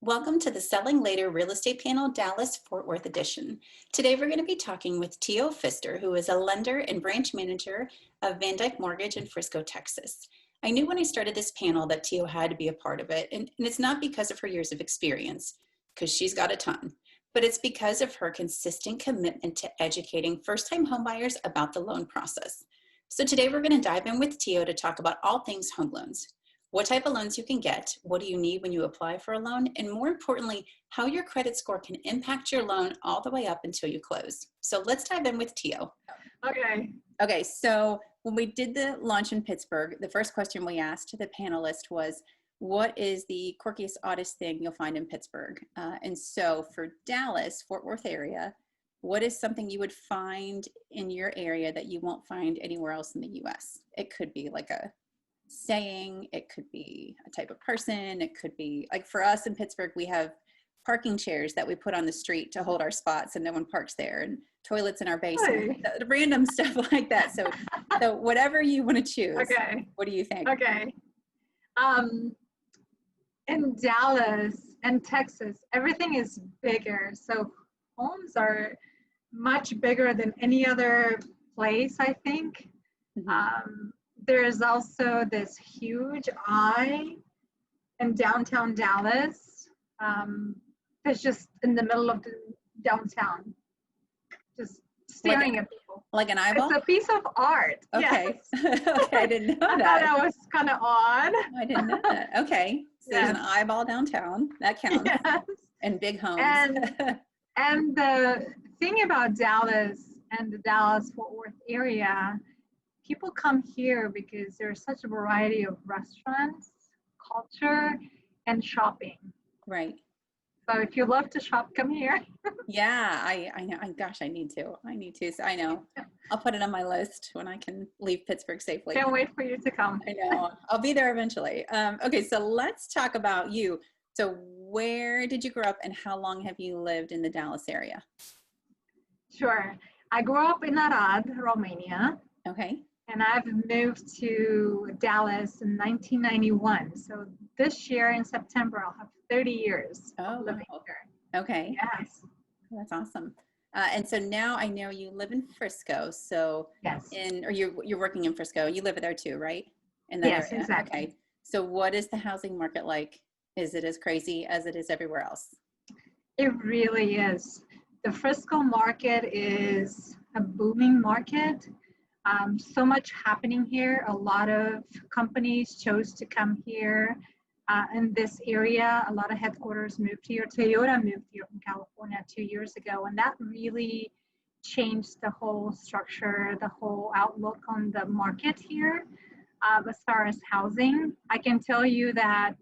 Welcome to the Selling Later Real Estate Panel Dallas Fort Worth edition. Today we're going to be talking with Teo Pfister, who is a lender and branch manager of Vandyk Mortgage in Frisco, Texas. I knew when I started this panel that Teo had to be a part of it, and it's not because of her years of experience, because she's got a ton, but it's because of her consistent commitment to educating first-time homebuyers about the loan process. So today we're going to dive in with Teo to talk about all things home loans. What type of loans you can get, what do you need when you apply for a loan, and more importantly, how your credit score can impact your loan all the way up until you close. So let's dive in with Teo. Okay, so when we did the launch in Pittsburgh, the first question we asked the panelist was, what is the quirkiest, oddest thing you'll find in Pittsburgh? And so for Dallas, Fort Worth area, what is something you would find in your area that you won't find anywhere else in the US? It could be like a saying, it could be a type of person, it could be like for us in Pittsburgh, we have parking chairs that we put on the street to hold our spots and no one parks there, and toilets in our basement, random stuff like that. So whatever you want to choose. Okay. What do you think? Okay. In Dallas and Texas, everything is bigger. So homes are much bigger than any other place, I think. Mm-hmm. There's also this huge eye in downtown Dallas. It's just in the middle of the downtown, just staring at people. Like an eyeball? It's a piece of art. Okay. Yes. Okay, I didn't know I that. thought that was kind of odd. I didn't know that. Okay. So there's an eyeball downtown. That counts. Yes. And big homes. And the thing about Dallas and the Dallas-Fort Worth area, people come here because there's such a variety of restaurants, culture, and shopping. Right. So if you love to shop, come here. Yeah, I know. Gosh, I need to. So I know. I'll put it on my list when I can leave Pittsburgh safely. Can't wait for you to come. I know. I'll be there eventually. Okay, so let's talk about you. So where did you grow up and how long have you lived in the Dallas area? Sure. I grew up in Arad, Romania. Okay. And I've moved to Dallas in 1991. So this year in September, I'll have 30 years of living here. Okay. Yes. That's awesome. And so now I know you live in Frisco. So yes. Or you're working in Frisco. You live there too, right? In that yes, area. exactly. Okay. So what is the housing market like? Is it as crazy as it is everywhere else? It really is. The Frisco market is a booming market. So much happening here. A lot of companies chose to come here in this area. A lot of headquarters moved here. Toyota moved here from California 2 years ago, and that really changed the whole structure, the whole outlook on the market here. As far as housing, I can tell you that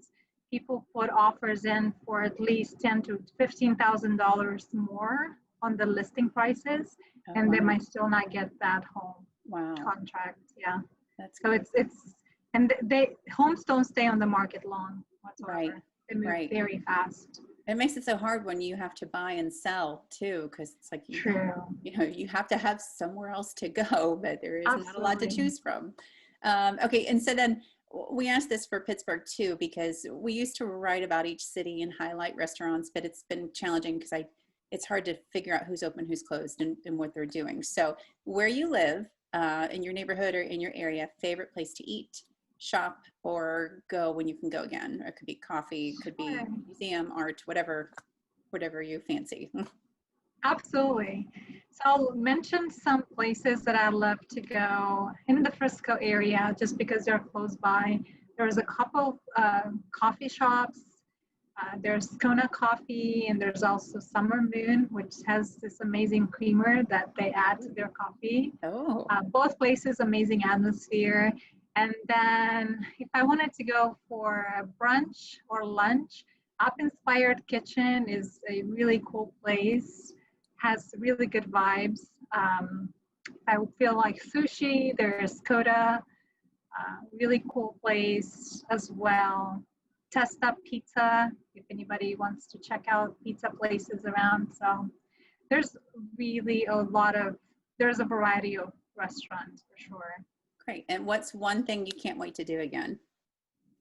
people put offers in for at least $10,000 to $15,000 more on the listing prices, and they might still not get that home. Wow. Contract, yeah. That's so it's and homes don't stay on the market long whatsoever. Right. They move very fast. It makes it so hard when you have to buy and sell too, because it's like you have to have somewhere else to go, but there is not a lot to choose from. Okay, and so then we asked this for Pittsburgh too, because we used to write about each city and highlight restaurants, but it's been challenging because it's hard to figure out who's open, who's closed, and what they're doing. So where you live, in your neighborhood or in your area, favorite place to eat, shop, or go when you can go again? Or it could be coffee, it could be museum, art, whatever you fancy. Absolutely. So I'll mention some places that I love to go in the Frisco area just because they're close by. There's a couple coffee shops. There's Kona Coffee, and there's also Summer Moon, which has this amazing creamer that they add to their coffee. Oh. Both places, amazing atmosphere. And then if I wanted to go for a brunch or lunch, Up Inspired Kitchen is a really cool place, has really good vibes. I feel like sushi, there's Coda, really cool place as well. Test Up Pizza, if anybody wants to check out pizza places around. So there's really there's a variety of restaurants for sure. Great. And what's one thing you can't wait to do again?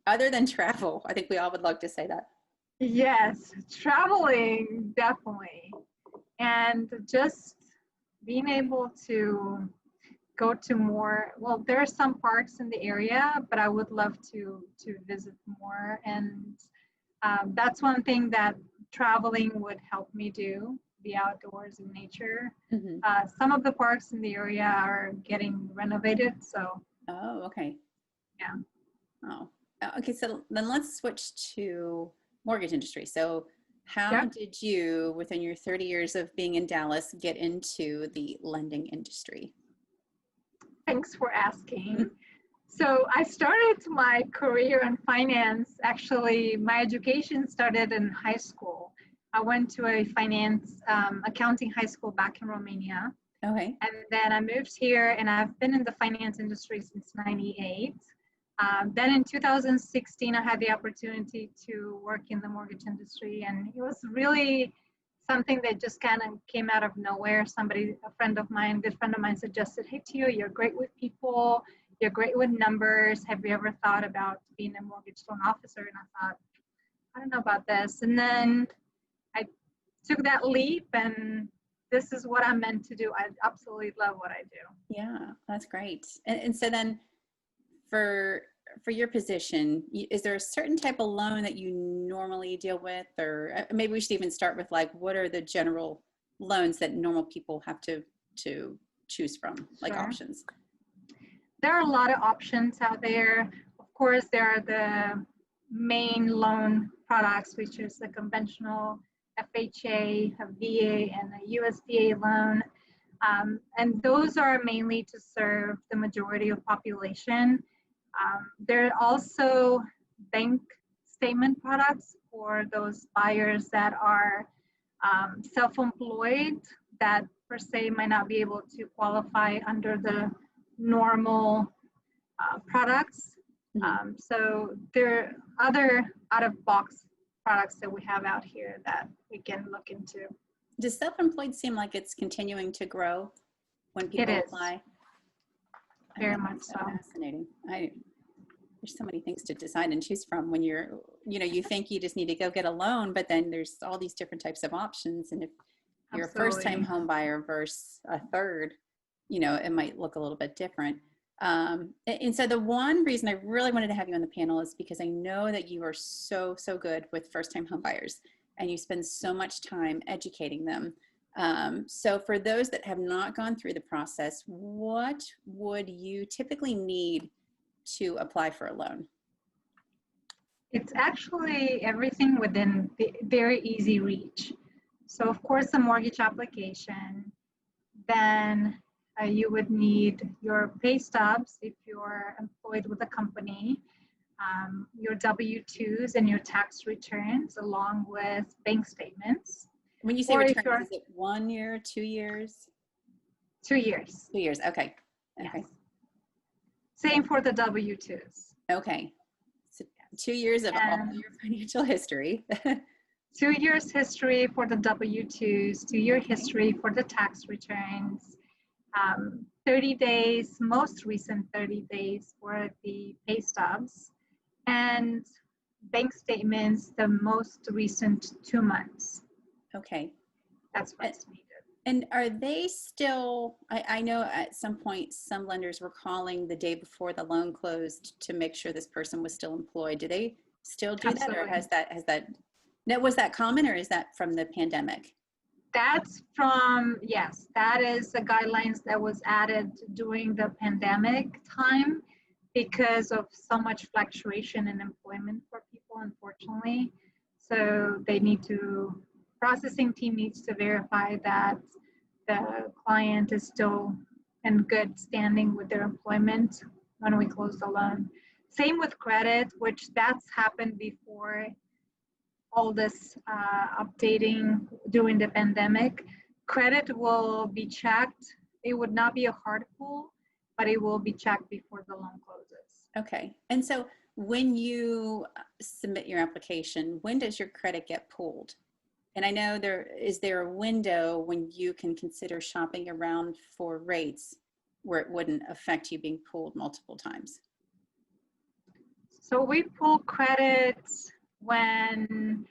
Other than travel? I think we all would love to say that. Yes, traveling, definitely. And just being able to go to more, well, there are some parks in the area, but I would love to visit more. And that's one thing that traveling would help me do, be outdoors in nature. Hmm. Some of the parks in the area are getting renovated, so Oh, okay. yeah. Oh, okay. So then let's switch to mortgage industry. So how Yeah. did you, within your 30 years of being in Dallas, get into the lending industry? Thanks for asking. So I started my career in finance. Actually, my education started in high school. I went to a finance accounting high school back in Romania. Okay. And then I moved here and I've been in the finance industry since 98. Then in 2016, I had the opportunity to work in the mortgage industry, and it was really something that just kind of came out of nowhere. Somebody, a friend of mine, good friend of mine, suggested, "Hey, Teo, you're great with people, you're great with numbers. Have you ever thought about being a mortgage loan officer?" And I thought, I don't know about this. And then I took that leap, and this is what I'm meant to do. I absolutely love what I do. Yeah, that's great. And so then for for your position, is there a certain type of loan that you normally deal with, or maybe we should even start with like what are the general loans that normal people have to choose from, like Sure. options? There are a lot of options out there. Of course, there are the main loan products, which is the conventional FHA, a VA, and a USDA loan. And those are mainly to serve the majority of population. There are also bank statement products for those buyers that are self-employed that per se might not be able to qualify under the normal products. Mhm. So there are other out-of-box products that we have out here that we can look into. Does self-employed seem like it's continuing to grow when It people is apply? I very think much that's so so. fascinating. There's so many things to decide and choose from when you think you just need to go get a loan, but then there's all these different types of options. And if you're a first-time Absolutely. home buyer versus a third, it might look a little bit different. And so the one reason I really wanted to have you on the panel is because I know that you are so, so good with first-time home buyers and you spend so much time educating them. So for those that have not gone through the process, what would you typically need to apply for a loan? It's actually everything within the very easy reach. So of course, the mortgage application, then you would need your pay stubs if you're employed with a company, your W-2s and your tax returns, along with bank statements. When you say Or if returns, you're is it 1 year, 2 years? 2 years, 2 years. Okay. yes. Okay. Same for the W-2s. Okay. So Yes. 2 years of all And your financial history. 2 years history for the W-2s, 2 year Okay. history for the tax returns, 30 days, most recent 30 days for the pay stubs, and bank statements, the most recent 2 months. Okay. That's And, what's needed. and are they still, I know at some point some lenders were calling the day before the loan closed to make sure this person was still employed. Do they still do that, or Absolutely. was that common, or is that from the pandemic? That's from, yes, that is the guidelines that was added during the pandemic time because of so much fluctuation in employment for people, unfortunately. So they need to, processing team needs to verify that the client is still in good standing with their employment when we close the loan. Same with credit, which that's happened before all this updating during the pandemic. Credit will be checked. It would not be a hard pull, but it will be checked before the loan closes. Okay. And so when you submit your application, when does your credit get pulled? And I know is there a window when you can consider shopping around for rates where it wouldn't affect you being pulled multiple times? So we pull credits when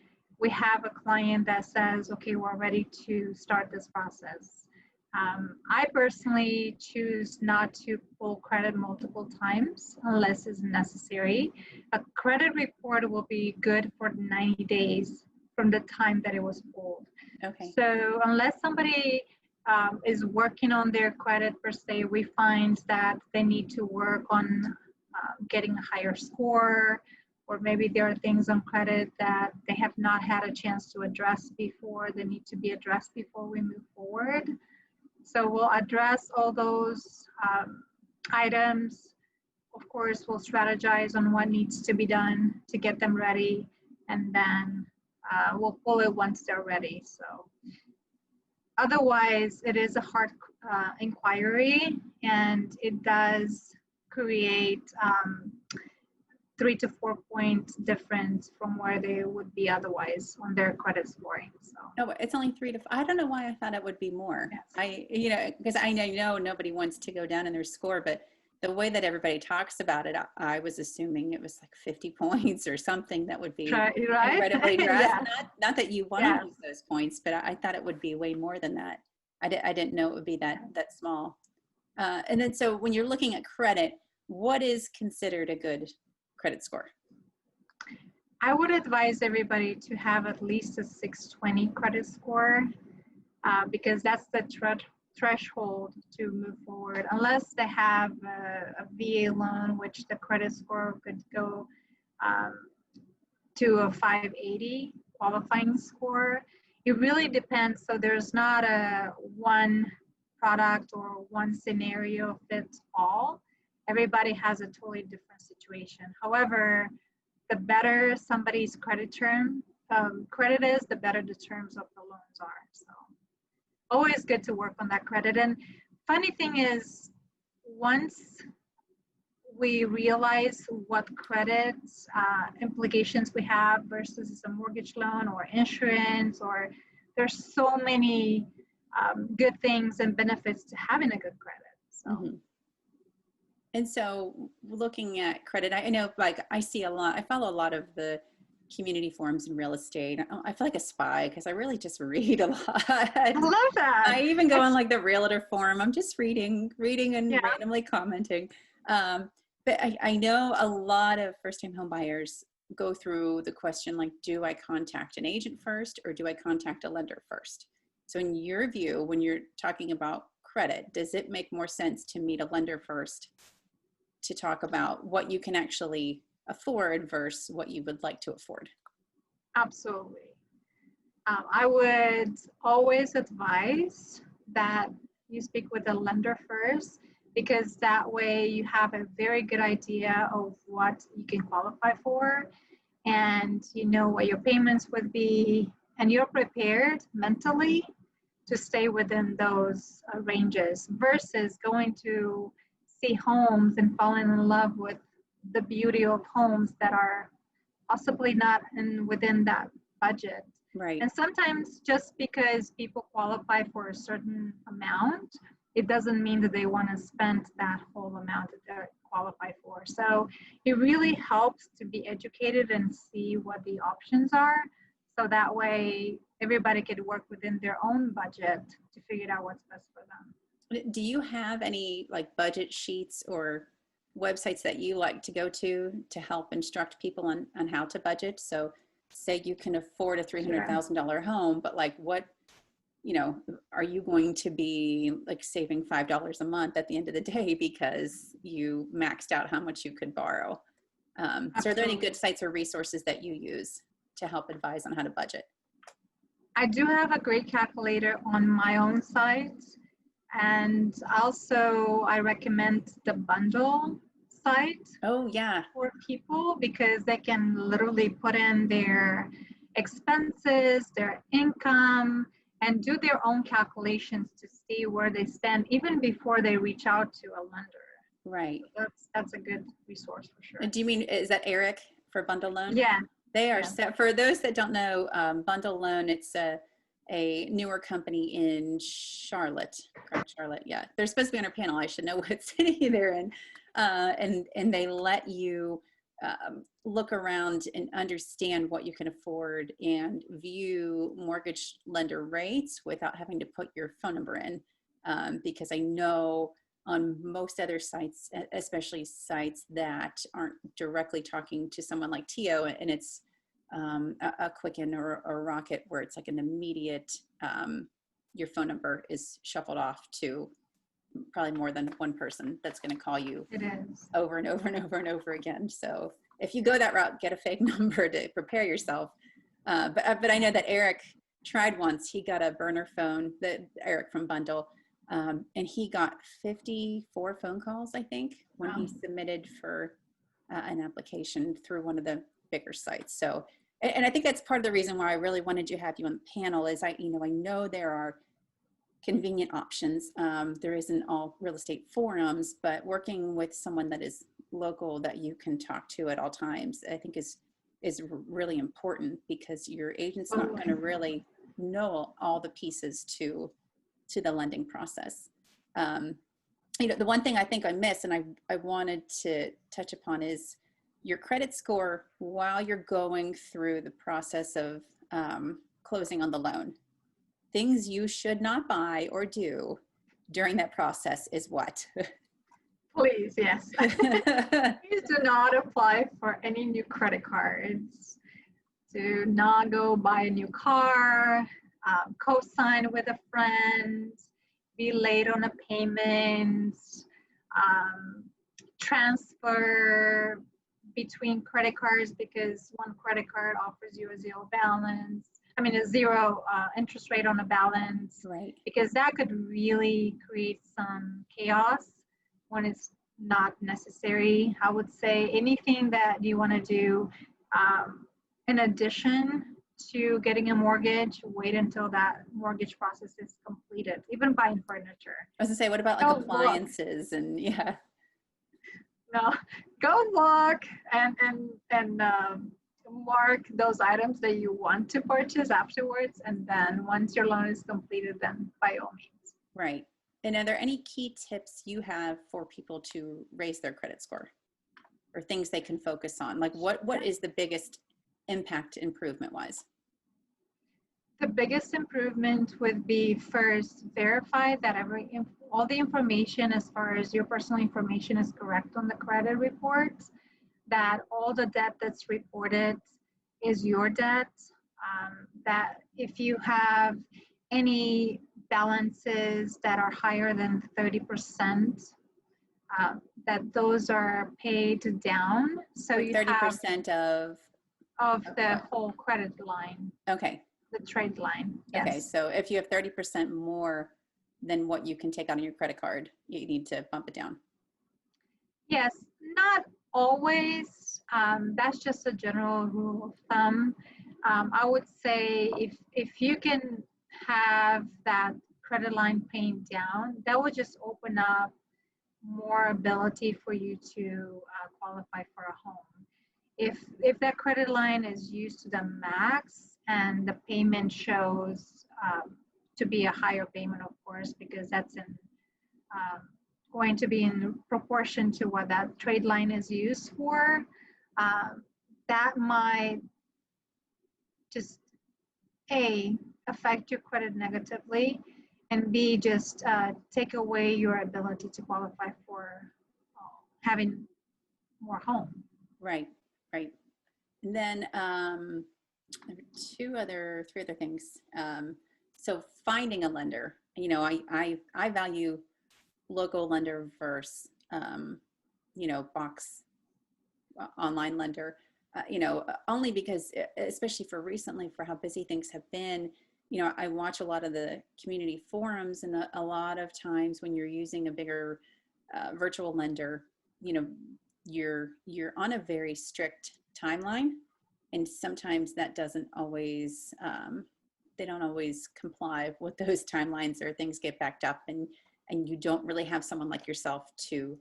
we have a client that says, okay, we're ready to start this process. I personally choose not to pull credit multiple times unless it's necessary. A credit report will be good for 90 days from the time that it was pulled. Okay. So unless somebody is working on their credit per se, we find that they need to work on getting a higher score, or maybe there are things on credit that they have not had a chance to address before, they need to be addressed before we move forward. So we'll address all those items. Of course, we'll strategize on what needs to be done to get them ready, and then we'll pull it once they're ready. So otherwise, it is a hard inquiry, and it does create 3 to 4 point difference from where they would be otherwise on their credit scoring. So no, it's only 3 to 5. I don't know why I thought it would be more. yes. Because I know nobody wants to go down in their score, but the way that everybody talks about it, I was assuming it was like 50 points or something that would be Right? incredibly drastic. Yeah. Not that you want Yes. to lose those points, but I thought it would be way more than that. I didn't know it would be that small. And then so when you're looking at credit, what is considered a good credit score? I would advise everybody to have at least a 620 credit score because that's the threshold to move forward. Unless they have a VA loan, which the credit score could go to a 580 qualifying score. It really depends. So there's not a one product or one scenario fits all. Everybody has a totally different situation. However, the better somebody's credit is, the better the terms of the loans are. So always good to work on that credit. And funny thing is, once we realize what credit implications we have versus a mortgage loan or insurance, or there's so many good things and benefits to having a good credit. So. Mm-hmm. And so looking at credit, I know, like, I follow a lot of the community forums in real estate. I feel like a spy because I really just read a lot. I love that. I even go on like the realtor forum. I'm just reading and Yeah. randomly commenting. But I know a lot of first-time home buyers go through the question, like, do I contact an agent first or do I contact a lender first? So in your view, when you're talking about credit, does it make more sense to meet a lender first to talk about what you can actually afford versus what you would like to afford? Absolutely. I would always advise that you speak with a lender first, because that way you have a very good idea of what you can qualify for, and you know what your payments would be, and you're prepared mentally to stay within those ranges versus going to see homes and falling in love with the beauty of homes that are possibly not within that budget. Right. And sometimes just because people qualify for a certain amount, it doesn't mean that they want to spend that whole amount that they're qualified for. So it really helps to be educated and see what the options are. So that way everybody could work within their own budget to figure out what's best for them. Do you have any like budget sheets or websites that you like to go to help instruct people on how to budget? So say you can afford a $300,000 home, but like what, are you going to be like saving $5 a month at the end of the day because you maxed out how much you could borrow? So are there any good sites or resources that you use to help advise on how to budget? I do have a great calculator on my own site. And also I recommend the bundle site. Oh yeah. For people, because they can literally put in their expenses, their income, and do their own calculations to see where they stand even before they reach out to a lender. Right. So that's a good resource for sure. And do you mean, is that Eric for Bundle Loan? Yeah. They are set. For those that don't know, Bundle Loan, it's a newer company in Charlotte. Correct, Charlotte. Yeah, they're supposed to be on our panel. I should know what city they're in. And they let you look around and understand what you can afford and view mortgage lender rates without having to put your phone number in. Because I know on most other sites, especially sites that aren't directly talking to someone like Teo, and it's a Quicken or a Rocket where it's like an immediate, your phone number is shuffled off to probably more than one person that's going to call you It is. over and over and over and over again. So if you go that route, get a fake number to prepare yourself. But I know that Eric tried once. He got a burner phone, Eric from Bundle, and he got 54 phone calls, I think, when he submitted for an application through one of the bigger sites. So, and I think that's part of the reason why I really wanted to have you on the panel is I know there are convenient options. There isn't all real estate forums, but working with someone that is local that you can talk to at all times, I think is really important because your agent's not going to really know all the pieces to the lending process. The one thing I think I missed and I wanted to touch upon is your credit score while you're going through the process of closing on the loan. Things you should not buy or do during that process is what? Please, yes. Please do not apply for any new credit cards. Do not go buy a new car, co-sign with a friend, be late on a payment, transfer between credit cards because one credit card offers you a zero interest rate on a balance, right? Because that could really create some chaos when it's not necessary. I would say anything that you want to do in addition to getting a mortgage, wait until that mortgage process is completed, even buying furniture. I was gonna say, what about like appliances and yeah. No, go look and mark those items that you want to purchase afterwards. And then once your loan is completed, then by all means. Right. And are there any key tips you have for people to raise their credit score or things they can focus on? Like what is the biggest impact improvement wise? The biggest improvement would be first verify that all the information as far as your personal information is correct on the credit report, that all the debt that's reported is your debt, that if you have any balances that are higher than 30%, that those are paid down. So you 30% of the whole credit line. Okay. The trade line. Yes. Okay, so if you have 30% more than what you can take out on your credit card, you need to bump it down. Yes, not always. That's just a general rule of thumb. I would say if you can have that credit line paying down, that would just open up more ability for you to qualify for a home. If that credit line is used to the max and the payment shows to be a higher payment, of course, because that's going to be in proportion to what that trade line is used for, that might just A, affect your credit negatively, and B, just take away your ability to qualify for having more home. Right. And then three other things. So finding a lender, I value local lender versus, box online lender, only because, especially for recently, for how busy things have been, I watch a lot of the community forums, and a lot of times when you're using a bigger virtual lender, you're on a very strict timeline, and sometimes that doesn't always they don't always comply with those timelines, or things get backed up, and you don't really have someone like yourself to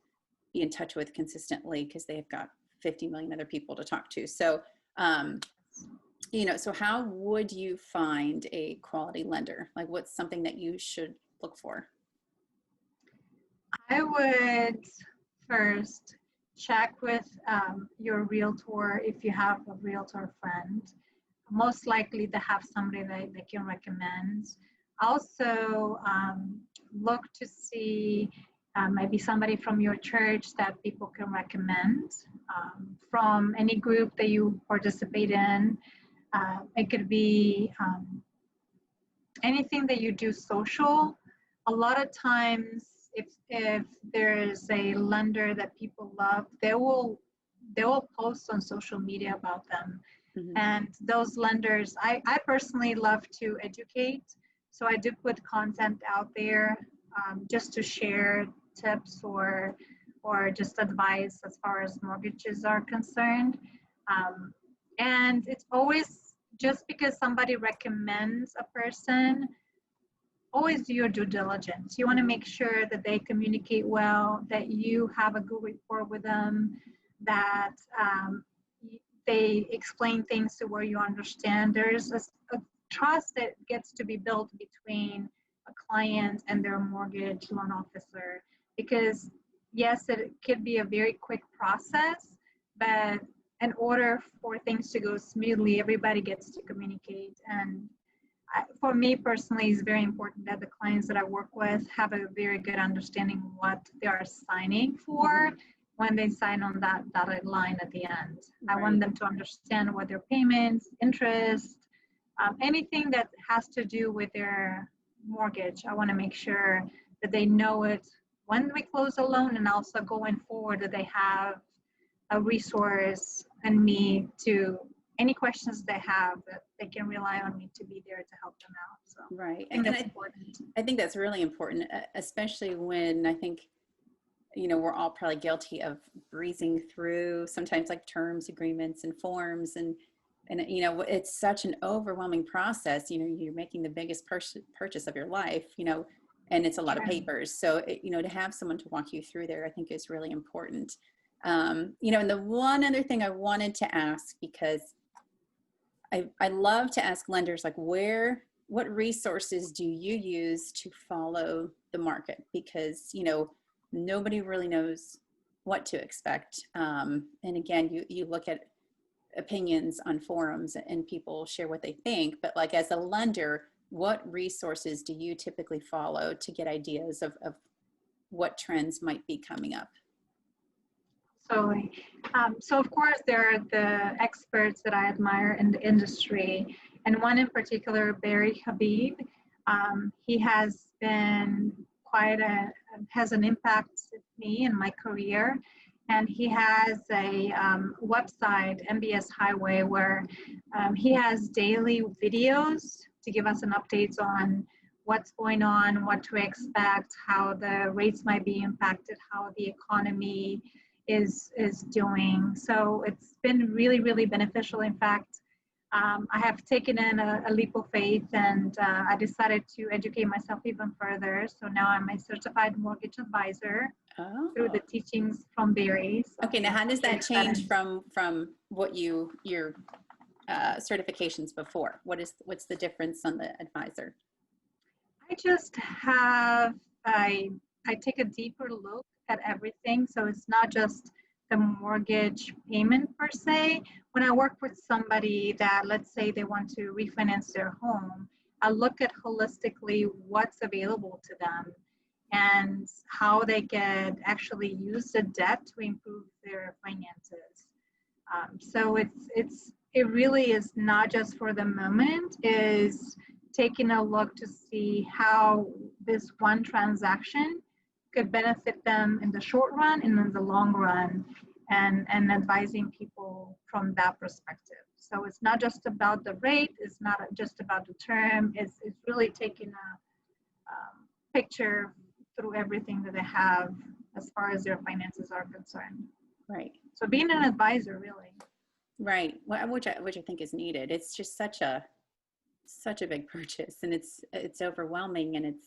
be in touch with consistently because they've got 50 million other people to talk to. So so how would you find a quality lender? Like, what's something that you should look for? I would first check with your realtor if you have a realtor friend. Most likely to have somebody that they can recommend. Also, look to see maybe somebody from your church that people can recommend, from any group that you participate in. It could be anything that you do social. A lot of times, if there is a lender that people love, they will post on social media about them. Mm-hmm. And those lenders, I personally love to educate, so I do put content out there, just to share tips or just advice as far as mortgages are concerned. And it's always, just because somebody recommends a person, always do your due diligence. You want to make sure that they communicate well, that you have a good rapport with them, that they explain things to where you understand. There's a trust that gets to be built between a client and their mortgage loan officer, because yes, it could be a very quick process, but in order for things to go smoothly, everybody gets to communicate. And for me personally, it's very important that the clients that I work with have a very good understanding what they are signing for when they sign on that dotted line at the end. Right. I want them to understand what their payments, interest, anything that has to do with their mortgage. I want to make sure that they know it when we close a loan, and also going forward that they have a resource and me to any questions they have, that they can rely on me to be there to help them out. So Right. I think that's important. I think that's really important, especially when I think, we're all probably guilty of breezing through sometimes like terms, agreements, and forms, and it's such an overwhelming process. You're making the biggest purchase of your life, and it's a lot of papers. So, to have someone to walk you through there, I think is really important. And the one other thing I wanted to ask, because I love to ask lenders, like, what resources do you use to follow the market? Because, nobody really knows what to expect. And again, you look at opinions on forums and people share what they think, but like as a lender, what resources do you typically follow to get ideas of what trends might be coming up? So of course, there are the experts that I admire in the industry, and one in particular, Barry Habib. He has been has an impact with me in my career, and he has a website, MBS Highway, where he has daily videos to give us an updates on what's going on, what to expect, how the rates might be impacted, how the economy is doing. So it's been really, really beneficial. In fact, I have taken in a leap of faith, and I decided to educate myself even further. So now I'm a certified mortgage advisor through the teachings from Barry. So okay, now how does that change from what your certifications before? What's the difference on the advisor? I just have I take a deeper look at everything. So it's not just the mortgage payment per se. When I work with somebody that, let's say, they want to refinance their home, I look at holistically what's available to them and how they can actually use the debt to improve their finances. So it really is not just for the moment, is taking a look to see how this one transaction could benefit them in the short run and in the long run, and advising people from that perspective. So it's not just about the rate, it's not just about the term, it's really taking a picture through everything that they have as far as their finances are concerned. Right. So being an advisor, really. Right, which I think is needed. It's just such a big purchase, and it's overwhelming, and it's,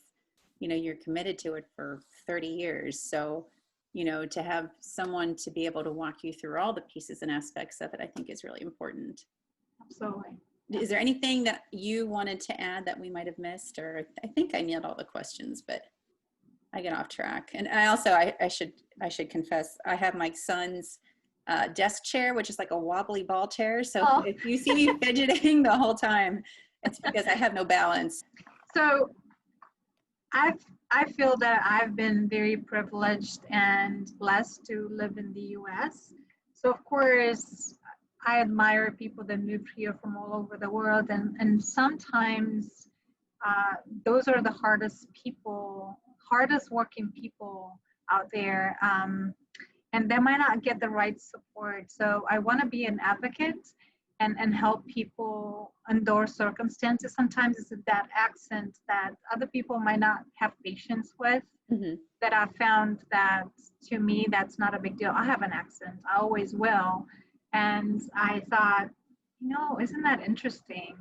you're committed to it for 30 years. So, to have someone to be able to walk you through all the pieces and aspects of it, I think is really important. Absolutely. Is there anything that you wanted to add that we might have missed? Or I think I nailed all the questions, but. I get off track. And I also, I should confess, I have my son's desk chair, which is like a wobbly ball chair. So Oh, if you see me fidgeting the whole time, it's because I have no balance. so I feel that I've been very privileged and blessed to live in the US. So of course, I admire people that move here from all over the world, and sometimes uh, those are the hardest working people out there, and they might not get the right support. So I want to be an advocate and help people endure circumstances. Sometimes it's that accent that other people might not have patience with. Hmm. That I found that to me, that's not a big deal. I have an accent, I always will. And I thought, isn't that interesting?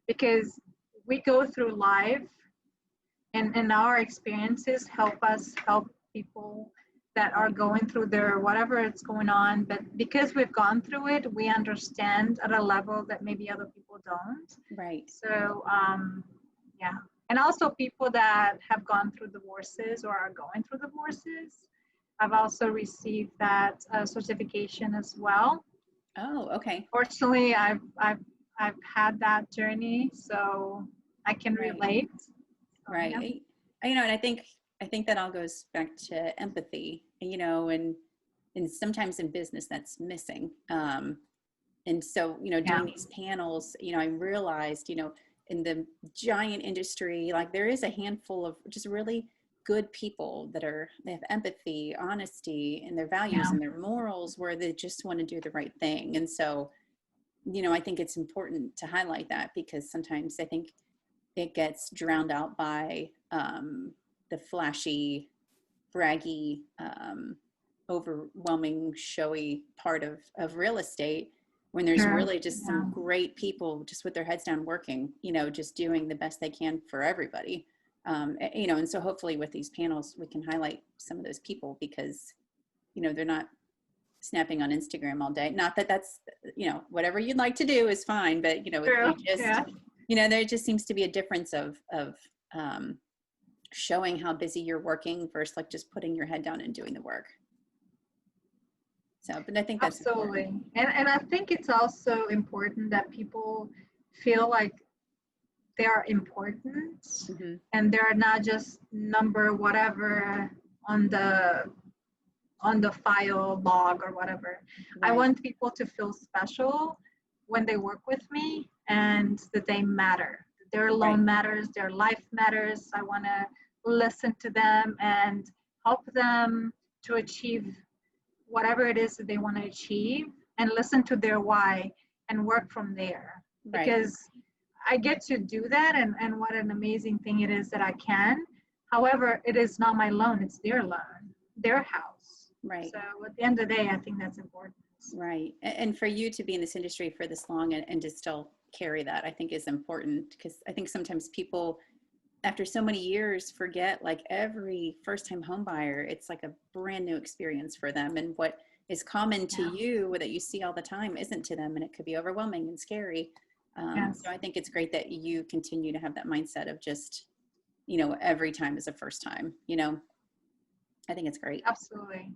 Because we go through life and our experiences help us help people that are going through their whatever it's going on, but because we've gone through it, we understand at a level that maybe other people don't. Right. So yeah, and also people that have gone through divorces or are going through divorces, I've also received that certification as well. Oh, okay. Fortunately, I've had that journey, so I can Right. relate. So, Right. yeah. You know, and I think that all goes back to empathy, and sometimes in business that's missing. And so, Yeah. doing these panels, I realized, in the giant industry, like there is a handful of just really good people they have empathy, honesty, and their values Yeah. and their morals where they just want to do the right thing. And so, I think it's important to highlight that because sometimes I think it gets drowned out by the flashy, braggy, overwhelming, showy part of real estate when there's Sure. really just Yeah. some great people just with their heads down working, just doing the best they can for everybody. And so hopefully with these panels, we can highlight some of those people because, they're not snapping on Instagram all day. Not that that's, whatever you'd like to do is fine, but, True. you just, Yeah. there just seems to be a difference of um, showing how busy you're working versus like just putting your head down and doing the work. So, but I think that's important. Absolutely. And I think it's also important that people feel like they're important Hmm. and they're not just number whatever on the on the file log or whatever. I Right. want people to feel special when they work with me and that they matter. Their Right. loan matters, their life matters. I want to listen to them and help them to achieve whatever it is that they want to achieve and listen to their why and work from there. Right. Because I get to do that, and what an amazing thing it is that I can. However, it is not my loan, it's their loan, their house. Right. So at the end of the day, I think that's important. Right. And for you to be in this industry for this long and to still carry that, I think is important because I think sometimes people after so many years forget like every first time home buyer, it's like a brand new experience for them. And what is common to Yeah. you that you see all the time isn't to them. And it could be overwhelming and scary. Yes. So I think it's great that you continue to have that mindset of just, every time is a first time, I think it's great. Absolutely.